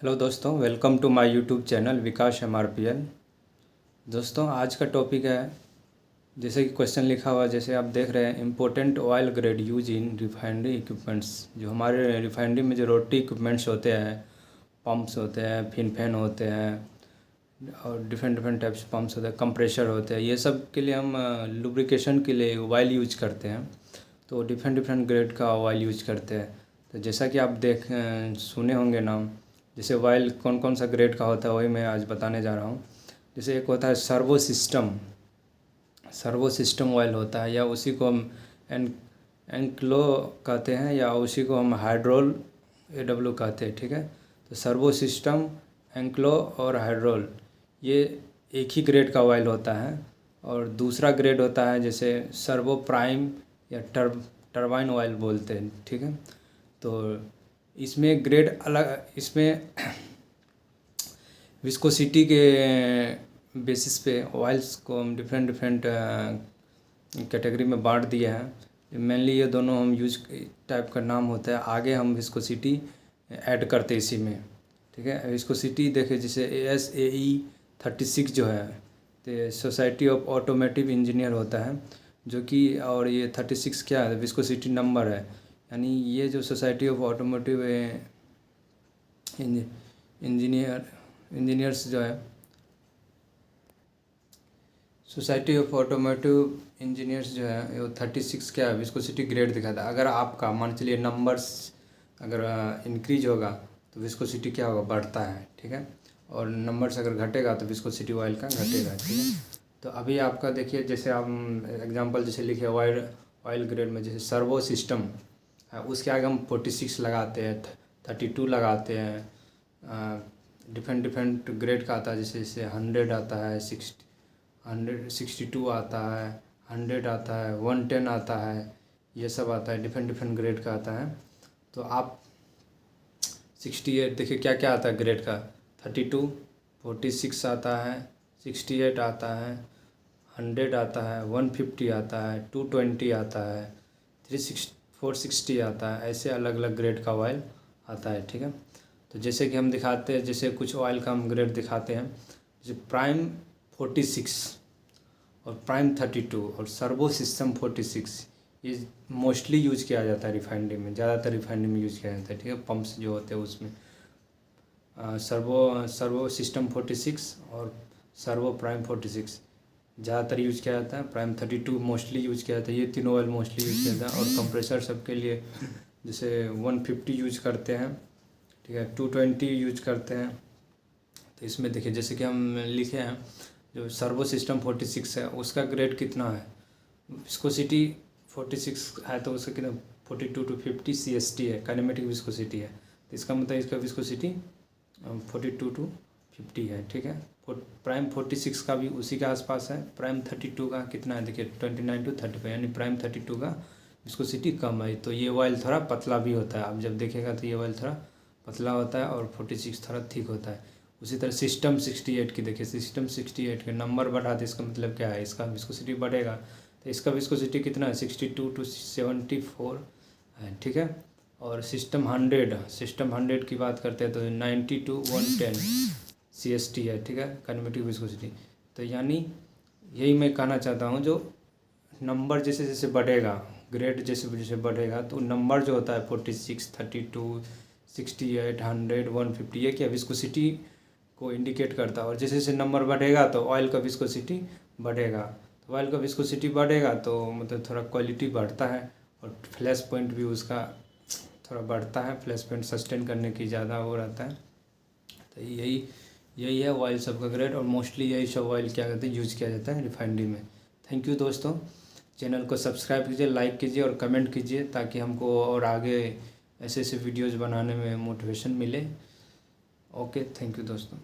Hello दोस्तों, welcome to my YouTube channel Vikas MRPL। दोस्तों, आज का टॉपिक है, जैसे कि क्वेश्चन लिखा हुआ, जैसे आप देख रहे हैं, important oil grade use in refinery equipments. जो हमारे रिफाइनरी में जो रोटी इक्विपमेंट्स होते हैं, पंप्स होते हैं, फैन होते हैं और डिफरेंट डिफरेंट टाइप्स पंप्स होते हैं, कंप्रेशर होते हैं, ये सब के लिए हम लुब्रिकेशन के लिए ऑयल यूज करते हैं। तो डिफरेंट डिफरेंट ग्रेड का ऑयल यूज करते हैं। तो जैसा कि आप सुने होंगे नाम, जैसे ऑयल कौन कौन सा ग्रेड का होता है, वही मैं आज बताने जा रहा हूँ। जैसे एक होता है सर्वो सिस्टम ऑयल होता है, या उसी को हम एंक्लो कहते हैं, या उसी को हम हाइड्रोल AW कहते हैं। ठीक है, तो सर्वो सिस्टम, एंक्लो और हाइड्रोल, ये एक ही ग्रेड का ऑयल होता है। और दूसरा ग्रेड होता है जैसे सर्वो प्राइम या टर्बाइन ऑयल बोलते हैं। ठीक है, तो इसमें ग्रेड अलग, इसमें विस्कोसिटी के बेसिस पे ऑयल्स को हम डिफरेंट डिफरेंट कैटेगरी में बांट दिए हैं। मेनली ये दोनों हम यूज टाइप का नाम होता है, आगे हम विस्कोसिटी ऐड करते इसी में। ठीक है, विस्कोसिटी देखे जैसे ASAE 36 जो है, तो सोसाइटी ऑफ ऑटोमेटिव इंजीनियर होता है, जो कि, और ये 36 क्या है, विस्कोसिटी नंबर है। यानी ये जो सोसाइटी ऑफ ऑटोमोटिव इंजीनियर्स जो है, सोसाइटी ऑफ ऑटोमोटिव इंजीनियर्स जो है, वो 36 क्या है, विस्कोसिटी ग्रेड दिखाता है। अगर आपका मान चलिए नंबर्स अगर इंक्रीज होगा तो विस्कोसिटी क्या होगा, बढ़ता है। ठीक है, और नंबर्स अगर घटेगा तो विस्कोसिटी ऑयल का घटेगा। ठीक है, तो अभी आपका देखिए, जैसे हम एग्जांपल जैसे लिखे ऑयल ग्रेड में, जैसे सर्वो सिस्टम, उसके आगे हम 46 लगाते हैं, 32 लगाते हैं। डिफरेंट डिफरेंट ग्रेड का आता है, जैसे 100 आता है, 62 आता है, 100 आता है, 110 आता है, ये सब आता है, डिफरेंट डिफरेंट ग्रेड का आता है। तो आप 68 देखिए क्या क्या आता है ग्रेड का, 32, 46 आता है, 68 आता है, 100 आता है, 150 आता है, 220 आता है, 460 आता है, ऐसे अलग अलग ग्रेड का ऑयल आता है। ठीक है, तो जैसे कि हम दिखाते हैं, जैसे कुछ ऑयल का हम ग्रेड दिखाते हैं, जैसे प्राइम 46 और प्राइम 32 और सर्वो सिस्टम 46, ये मोस्टली यूज किया जाता है रिफाइनरी में, ज़्यादातर रिफाइनरी में यूज किया जाता है। ठीक है, पंप्स जो होते हैं उसमें सर्वो सिस्टम 46 और सर्वो प्राइम 46 ज़्यादातर यूज किया जाता है। प्राइम 32 मोस्टली यूज किया जाता है। ये तीनों ऑयल मोस्टली यूज किया जाता है। और कंप्रेसर सबके लिए जैसे 150 यूज करते हैं। ठीक है, 220 यूज करते हैं। तो इसमें देखिए, जैसे कि हम लिखे हैं, जो सर्वो सिस्टम 46 है, उसका ग्रेड कितना है, विस्कोसिटी 46 है, तो उसका कितना 42 to 50 CST है, काइनेमेटिक विस्कोसिटी है। तो इसका मतलब इसका विस्कोसिटी 42 to 50 है। ठीक है, प्राइम 46 का भी उसी के आसपास है। प्राइम 32 का कितना है, देखिए 29 to 35, यानी प्राइम 32 का विस्कोसिटी कम है। तो ये ऑयल थोड़ा पतला भी होता है, आप जब देखेगा तो ये ऑयल थोड़ा पतला होता है और 46 थोड़ा थिक होता है। उसी तरह सिस्टम 68 की देखिए, सिस्टम 68 के नंबर बढ़ा दे, इसका मतलब क्या है, इसका विस्कोसिटी बढ़ेगा। तो इसका विस्कोसिटी कितना है, 62 to 74 है। ठीक है, और सिस्टम 100 की बात करते हैं तो 90 to 110 CST है। ठीक है, काइनेमेटिक विस्कोसिटी। तो यानी यही मैं कहना चाहता हूँ, जो नंबर जैसे जैसे बढ़ेगा, ग्रेड जैसे जैसे बढ़ेगा, तो नंबर जो होता है 46, 32, 68, 100, 150, ये क्या विस्कोसिटी को इंडिकेट करता है। और जैसे जैसे नंबर बढ़ेगा तो ऑयल का विस्कोसिटी बढ़ेगा। तो ऑयल का विस्कोसिटी बढ़ेगा तो मतलब थोड़ा क्वालिटी बढ़ता है, और फ्लैश पॉइंट भी उसका थोड़ा बढ़ता है, फ्लैश पॉइंट सस्टेन करने की ज़्यादा वो रहता है। तो यही है ऑयल सब का ग्रेड, और मोस्टली यही सब ऑयल क्या कहते हैं, यूज किया जाता है रिफाइनरी में। थैंक यू दोस्तों, चैनल को सब्सक्राइब कीजिए, लाइक कीजिए और कमेंट कीजिए, ताकि हमको और आगे ऐसे ऐसे वीडियोज़ बनाने में मोटिवेशन मिले। ओके, थैंक यू दोस्तों।